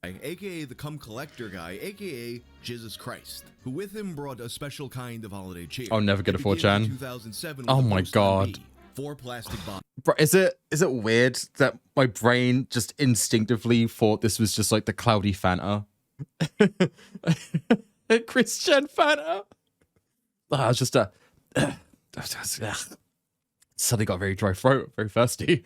aka the cum collector guy, aka Jizzus Christ, who with him brought a special kind of holiday cheer. I'll never get a 4chan. 2007 Oh my god. 4 plastic bottles. Bro, is it weird that my brain just instinctively thought this was just like the cloudy Fanta? Christian Fanta? I was just suddenly got a very dry throat, very thirsty.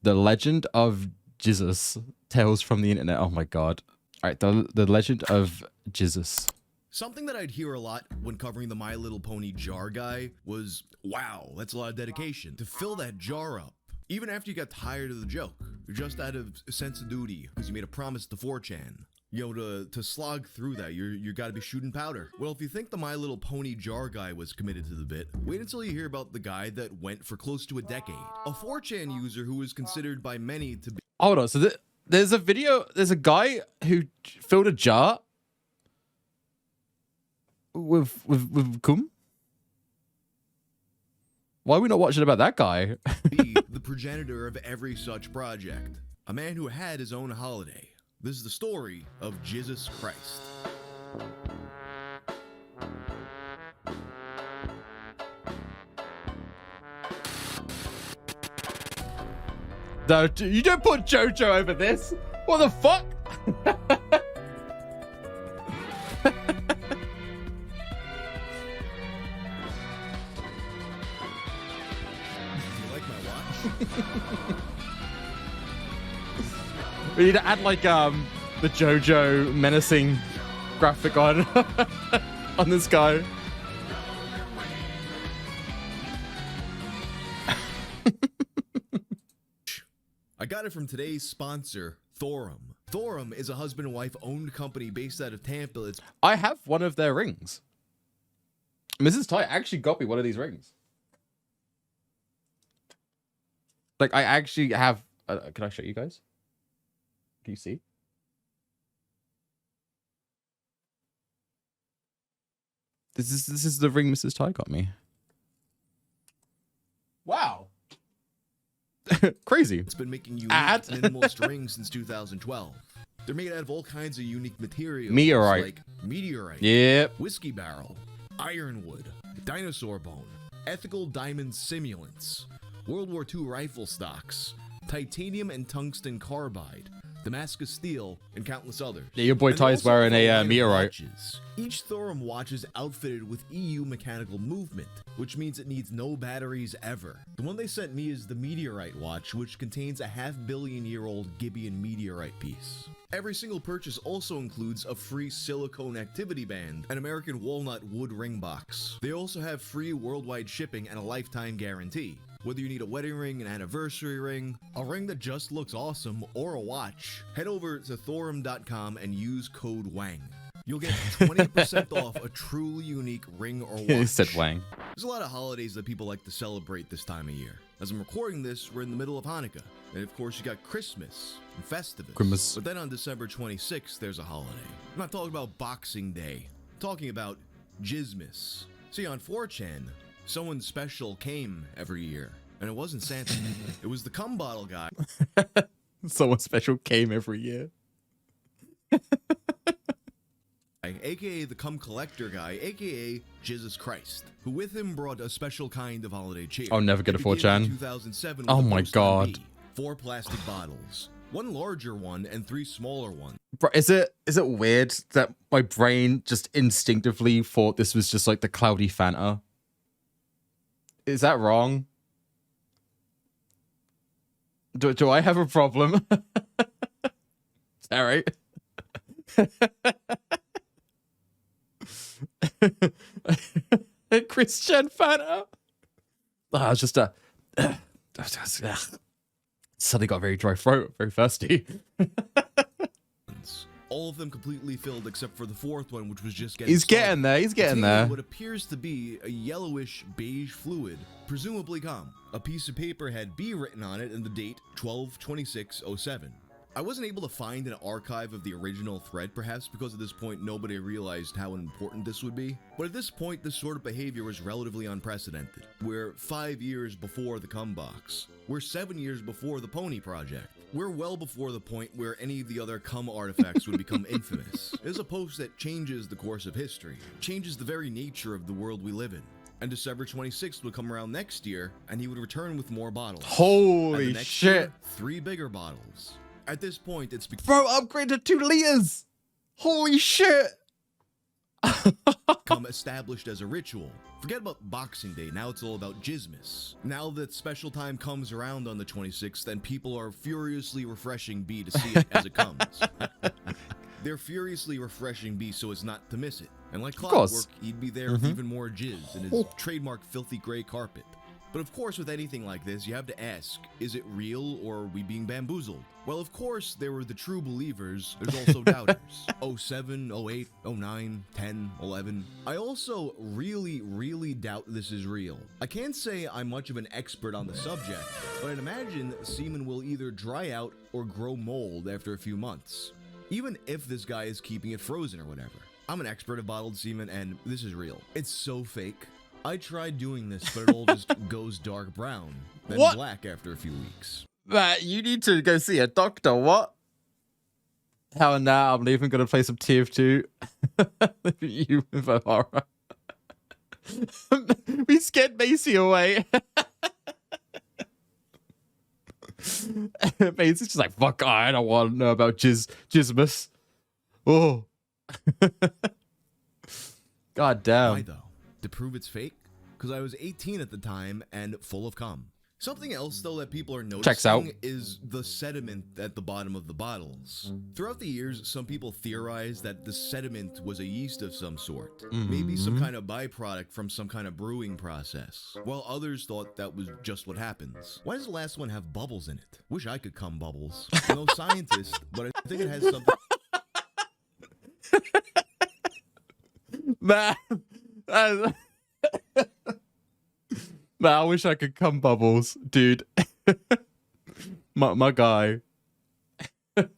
The Legend of Jizzus, Tales from the Internet. Oh my god. All right, the Legend of Jizzus. Something that I'd hear a lot when covering the My Little Pony jar guy was, wow, that's a lot of dedication to fill that jar up. Even after you got tired of the joke, just out of a sense of duty, because you made a promise to 4chan. You know, to slog through that, you gotta be shooting powder. Well, if you think the My Little Pony jar guy was committed to the bit, wait until you hear about the guy that went for close to a decade. A 4chan user who is considered by many to be— Hold on, so there's a video, there's a guy who filled a jar with cum? Why are we not watching about that guy? the progenitor of every such project. A man who had his own holiday. This is the story of Jizzus Christ. No, you don't put JoJo over this. What the fuck? We need to add like the JoJo menacing graphic on on this guy. I got it from today's sponsor, Thorum. Thorum is a husband and wife owned company based out of Tampa. I have one of their rings. Mrs. Ty actually got me one of these rings. Like I actually have. Can I show you guys? Can you see? This is the ring Mrs. Ty got me. Wow. Crazy. It's been making unique minimalist rings since 2012. They're made out of all kinds of unique materials. Meteorite. Like meteorite. Yep. Whiskey barrel. Ironwood. Dinosaur bone. Ethical diamond simulants. World War II rifle stocks. Titanium and tungsten carbide. Damascus steel, and countless others. Yeah, your boy Ty is wearing a meteorite. Watches. Each Thorum watch is outfitted with EU mechanical movement, which means it needs no batteries ever. The one they sent me is the meteorite watch, which contains a half-billion-year-old Gibeon meteorite piece. Every single purchase also includes a free silicone activity band, an American walnut wood ring box. They also have free worldwide shipping and a lifetime guarantee. Whether you need a wedding ring, an anniversary ring, a ring that just looks awesome, or a watch, head over to thorum.com and use code WANG. You'll get 20% off a truly unique ring or watch. He said Wang. There's a lot of holidays that people like to celebrate this time of year. As I'm recording this, we're in the middle of Hanukkah. And of course, you got Christmas and Festivus. Christmas. But then on December 26th, there's a holiday. I'm not talking about Boxing Day. I'm talking about Jizmas. See, on 4chan, someone special came every year. And it wasn't Santa. It was the cum bottle guy. Someone special came every year. aka the cum collector guy, aka Jizzus Christ, who with him brought a special kind of holiday cheer. I'll never get a 4chan. 2007 Oh my god. 4 plastic bottles, 1 larger one and 3 smaller ones. Bro, is it weird that my brain just instinctively thought this was just like the cloudy Fanta? Is that wrong? Do I have a problem? Is that right? Christian Fanta? I was just suddenly got a very dry throat, very thirsty. All of them completely filled except for the 4th one, which was just getting He's started. getting there, he's getting there. What appears to be a yellowish beige fluid, presumably cum. A piece of paper had B written on it and the date 12/26/07. I wasn't able to find an archive of the original thread, perhaps because at this point nobody realized how important this would be. But at this point, this sort of behavior was relatively unprecedented. We're 5 years before the cum box. We're 7 years before the Pony Project. We're well before the point where any of the other cum artifacts would become infamous. It is a post that changes the course of history, changes the very nature of the world we live in. And December 26th would come around next year, and he would return with more bottles. Holy shit. Year, 3 bigger bottles. At this point, it's Bro, upgrade to 2 liters. Holy shit. become established as a ritual. Forget about Boxing Day, now it's all about Jizzus. Now that special time comes around on the 26th, and people are furiously refreshing B to see it as it comes. They're furiously refreshing B so as not to miss it. And like clockwork, he'd be there with even more jizz in his trademark filthy gray carpet. But of course, with anything like this, you have to ask, is it real or are we being bamboozled? Well, of course, there were the true believers. There's also doubters. 07, 08, 09, 10, 11. I also really doubt this is real. I can't say I'm much of an expert on the subject, but I'd imagine semen will either dry out or grow mold after a few months. Even if this guy is keeping it frozen or whatever. I'm an expert at bottled semen, and this is real. It's so fake. I tried doing this, but it all just goes dark brown, then black after a few weeks. Matt, you need to go see a doctor. What? How now? I'm even going to play some TF2. You with a horror. We scared Macy away. Macy's just like, fuck, I don't want to know about Jizmus. Oh. God damn. Why though? To prove it's fake? Because I was 18 at the time and full of cum. Something else though that people are noticing is the sediment at the bottom of the bottles. Throughout the years, some people theorized that the sediment was a yeast of some sort, maybe some kind of byproduct from some kind of brewing process, while others thought that was just what happens. Why does the last one have bubbles in it? Wish I could cum bubbles. I'm no scientist, but I think it has something. Man, I wish I could cum bubbles, dude. my guy. To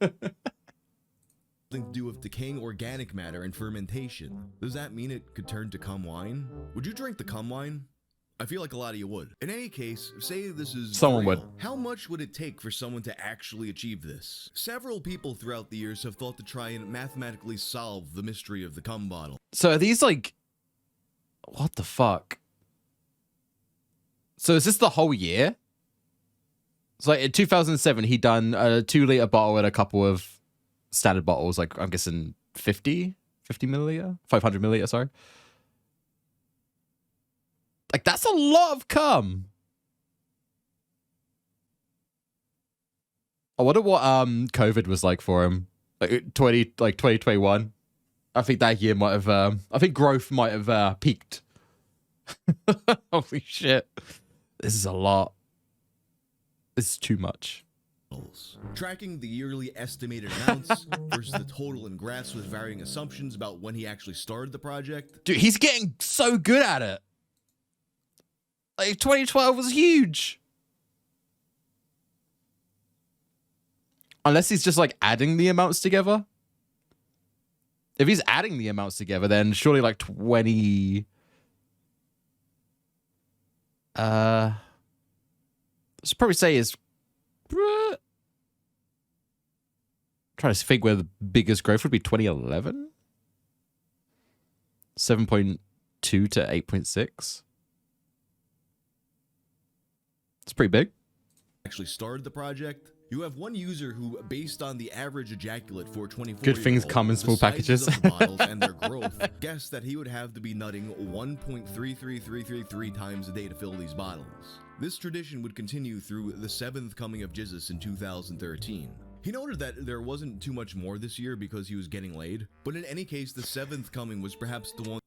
do with decaying organic matter and fermentation. Does that mean it could turn to cum wine? Would you drink the cum wine? I feel like a lot of you would. In any case, say this is someone real. would. How much would it take for someone to actually achieve this? Several people throughout the years have thought to try and mathematically solve the mystery of the cum bottle. So are these like, what the fuck? So is this the whole year? It's like in 2007, he done a 2 liter bottle and a couple of standard bottles. Like I'm guessing 50 milliliter, 500 milliliter, sorry. Like that's a lot of cum. I wonder what COVID was like for him. Like 2021. I think that year might have I think growth might have peaked. Holy shit. This is a lot. This is too much. Tracking the yearly estimated amounts versus the total in graphs with varying assumptions about when he actually started the project. Dude, he's getting so good at it. Like 2012 was huge. Unless he's just like adding the amounts together. If he's adding the amounts together, then surely like 20. Let's probably say is. Trying to think where the biggest growth would be. 2011. 7.2 to 8.6. It's pretty big. Actually started the project. You have one user who, based on the average ejaculate for 24 good things come in small packages, of the bottles and their growth, guessed that he would have to be nutting 1.33333 times a day to fill these bottles. This tradition would continue through the 7th coming of Jizzus in 2013. He noted that there wasn't too much more this year because he was getting laid, but in any case, the 7th coming was perhaps the one.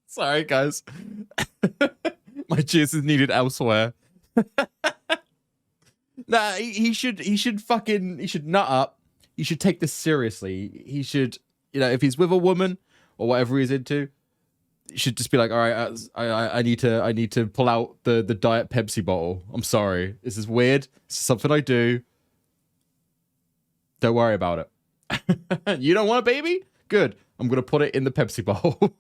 Sorry, guys. My jizz is needed elsewhere. Nah, he should nut up. He should take this seriously. He should, if he's with a woman or whatever he's into, he should just be like, all right, I need to pull out the Diet Pepsi bottle. I'm sorry. This is weird. This is something I do. Don't worry about it. You don't want a baby? Good. I'm going to put it in the Pepsi bottle.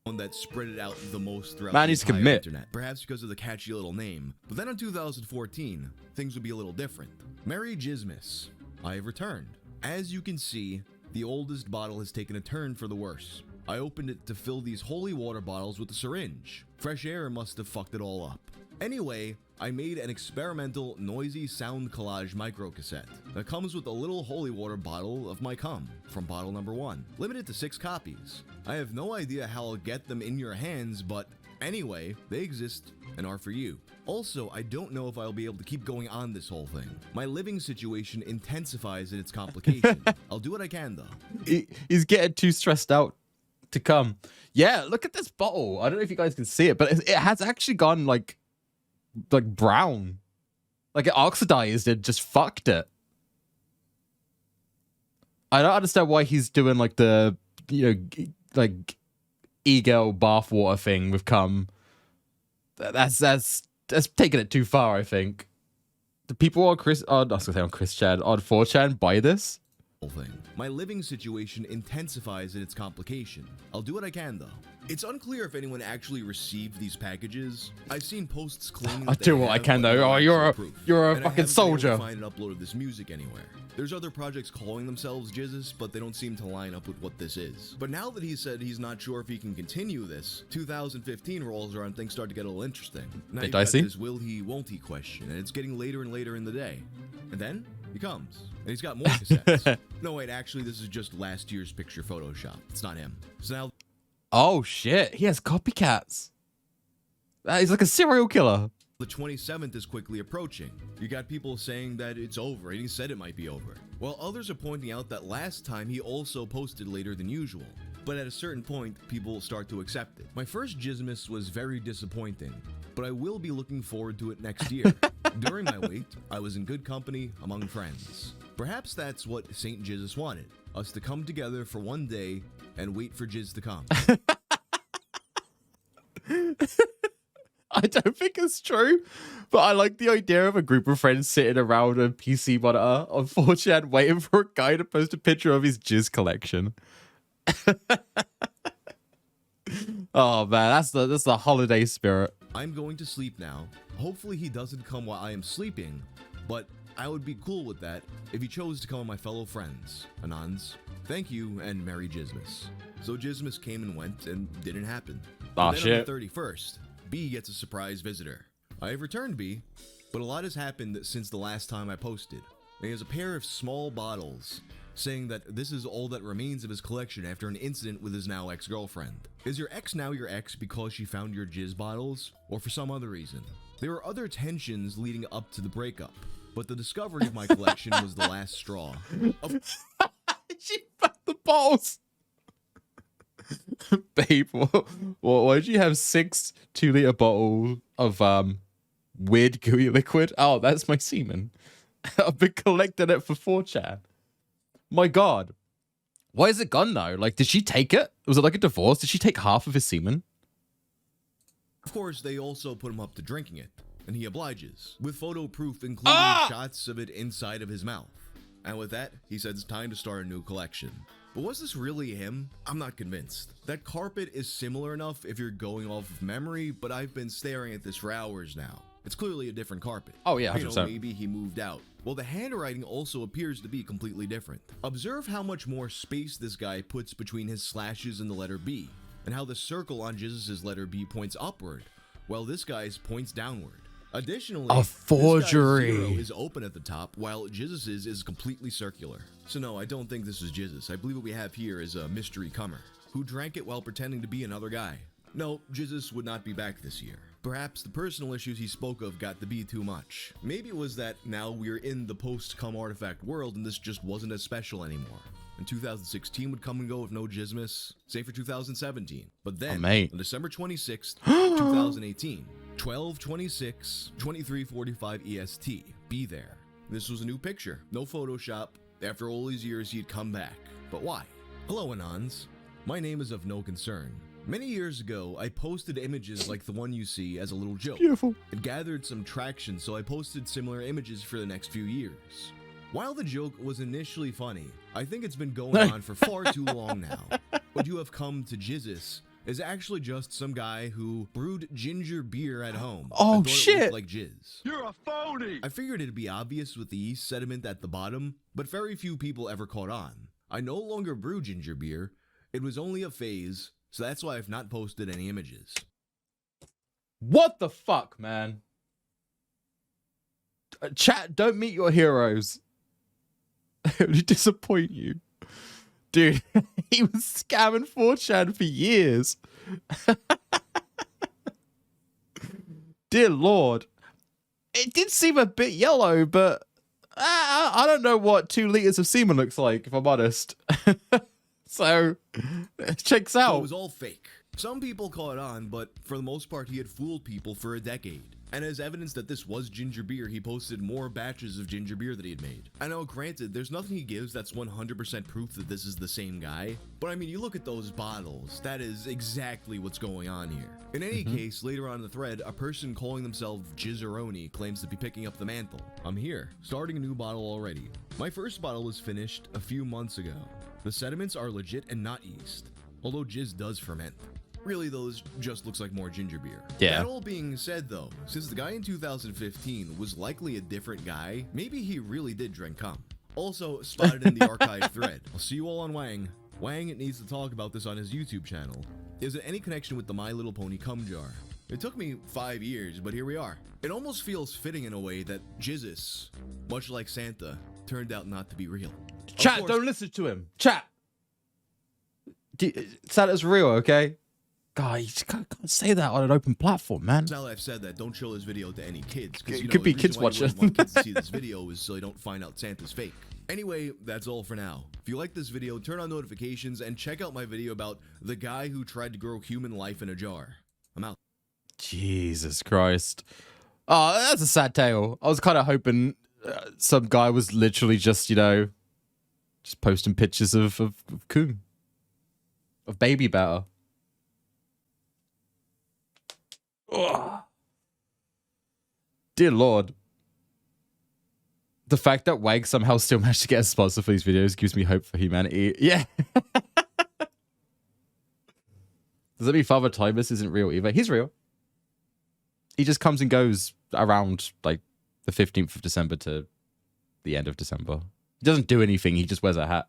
one that spread it out the most throughout Man the needs to entire commit. internet, perhaps because of the catchy little name. But then in 2014, things would be a little different. Merry Jizzus, I have returned. As you can see, the oldest bottle has taken a turn for the worse. I opened it to fill these holy water bottles with a syringe. Fresh air must have fucked it all up. Anyway, I made an experimental noisy sound collage micro cassette that comes with a little holy water bottle of my cum from bottle number 1, limited to 6 copies. I have no idea how I'll get them in your hands, but anyway, they exist and are for you. Also, I don't know if I'll be able to keep going on this whole thing. My living situation intensifies in its complication. I'll do what I can though. He's getting too stressed out to come. Yeah, look at this bottle. I don't know if you guys can see it, but it has actually gone like brown. Like it oxidized and just fucked it. I don't understand why he's doing like the, like e-girl bathwater thing with cum. That's taking it too far, I think. The people on on 4chan buy this? Thing. My living situation intensifies in its complication. I'll do what I can though. It's unclear if anyone actually received these packages. I've seen posts claiming I do what I can though. Oh, you're a fucking soldier. Find and uploaded this music anywhere. There's other projects calling themselves Jizzus, but they don't seem to line up with what this is. But now that he said he's not sure if he can continue this, 2015 rolls around, things start to get a little interesting. Now you've got this will he, won't he question, and it's getting later and later in the day. And then he comes, and he's got more cassettes. No, wait, actually, this is just last year's picture Photoshop. It's not him. So now... Oh, shit. He has copycats. He's like a serial killer. The 27th is quickly approaching. You got people saying that it's over, and he said it might be over. While others are pointing out that last time he also posted later than usual. But at a certain point, people start to accept it. My first Jizzus was very disappointing, but I will be looking forward to it next year. During my wait, I was in good company among friends. Perhaps that's what Saint Jizzus wanted, us to come together for one day and wait for Jizz to come. I don't think it's true, but I like the idea of a group of friends sitting around a PC monitor on 4chan waiting for a guy to post a picture of his jizz collection. Oh man, that's the holiday spirit. I'm going to sleep now. Hopefully he doesn't come while I am sleeping, but I would be cool with that if he chose to come with my fellow friends. Anons, thank you and Merry Jizzus. So Jizmus came and went and didn't happen. Oh then shit. On the 31st, B gets a surprise visitor. I have returned B, but a lot has happened since the last time I posted. He has a pair of small bottles saying that this is all that remains of his collection after an incident with his now ex-girlfriend. Is your ex now your ex because she found your jizz bottles, or for some other reason? There were other tensions leading up to the breakup, but the discovery of my collection was the last straw. She found the balls. Babe, why did you have 6 2-liter bottles of weird gooey liquid? Oh, that's my semen. I've been collecting it for 4chan. My god. Why is it gone though? Like, did she take it? Was it like a divorce? Did she take half of his semen? Of course, they also put him up to drinking it, and he obliges, with photo proof including shots of it inside of his mouth. And with that, he says it's time to start a new collection. But was this really him? I'm not convinced. That carpet is similar enough if you're going off of memory, but I've been staring at this for hours now. It's clearly a different carpet. Oh yeah, 100%. You know, maybe he moved out. Well, the handwriting also appears to be completely different. Observe how much more space this guy puts between his slashes and the letter B, and how the circle on Jesus' letter B points upward, while this guy's points downward. Additionally, a forgery. This guy's 0 is open at the top, while Jizzus's is completely circular. So no, I don't think this is Jizzus. I believe what we have here is a mystery comer, who drank it while pretending to be another guy. No, Jizzus would not be back this year. Perhaps the personal issues he spoke of got to be too much. Maybe it was that now we're in the post-cum artifact world and this just wasn't as special anymore. And 2016 would come and go with no Jizmus, same for 2017. But then, on December 26th, 2018, 12/26, 23:45 EST, be there. This was a new picture, no Photoshop. After all these years, he'd come back. But why? Hello, Anons. My name is of no concern. Many years ago, I posted images like the one you see as a little joke. Beautiful. It gathered some traction, so I posted similar images for the next few years. While the joke was initially funny, I think it's been going on for far too long now. Would you have come to Jizzus is actually just some guy who brewed ginger beer at home. Oh, and thought shit. It looked like jizz. You're a phony! I figured it'd be obvious with the yeast sediment at the bottom, but very few people ever caught on. I no longer brew ginger beer. It was only a phase, so that's why I've not posted any images. What the fuck, man? Chat, don't meet your heroes. It would disappoint you. Dude, he was scamming 4chan for years. Dear Lord. It did seem a bit yellow, but I don't know what 2 liters of semen looks like, if I'm honest. So, it checks out. So it was all fake. Some people caught on, but for the most part, he had fooled people for a decade. And as evidence that this was ginger beer, he posted more batches of ginger beer that he had made. I know, granted, there's nothing he gives that's 100% proof that this is the same guy, but I mean, you look at those bottles, that is exactly what's going on here. In any case, later on in the thread, a person calling themselves Jizzeroni claims to be picking up the mantle. I'm here, starting a new bottle already. My first bottle was finished a few months ago. The sediments are legit and not yeast, although jizz does ferment. Really, those just looks like more ginger beer. Yeah. That all being said, though, since the guy in 2015 was likely a different guy, maybe he really did drink cum. Also, spotted in the archive thread. I'll see you all on Wang. Wang needs to talk about this on his YouTube channel. Is it any connection with the My Little Pony cum jar? It took me 5 years, but here we are. It almost feels fitting in a way that Jizzus, much like Santa, turned out not to be real. Chat, don't listen to him. Chat. Santa's real, okay? God, you just can't say that on an open platform, man. Now that I've said that, don't show this video to any kids. Because It could be kids watching. Want kids to see this video is so they don't find out Santa's fake. Anyway, that's all for now. If you like this video, turn on notifications and check out my video about the guy who tried to grow human life in a jar. I'm out. Jesus Christ. Oh, that's a sad tale. I was kind of hoping some guy was literally just, you know, just posting pictures of coon. Of baby batter. Ugh. Dear Lord. The fact that Wag somehow still managed to get a sponsor for these videos gives me hope for humanity. Yeah. Does that mean Father Timus isn't real either? He's real. He just comes and goes around like the 15th of December to the end of December. He doesn't do anything. He just wears a hat.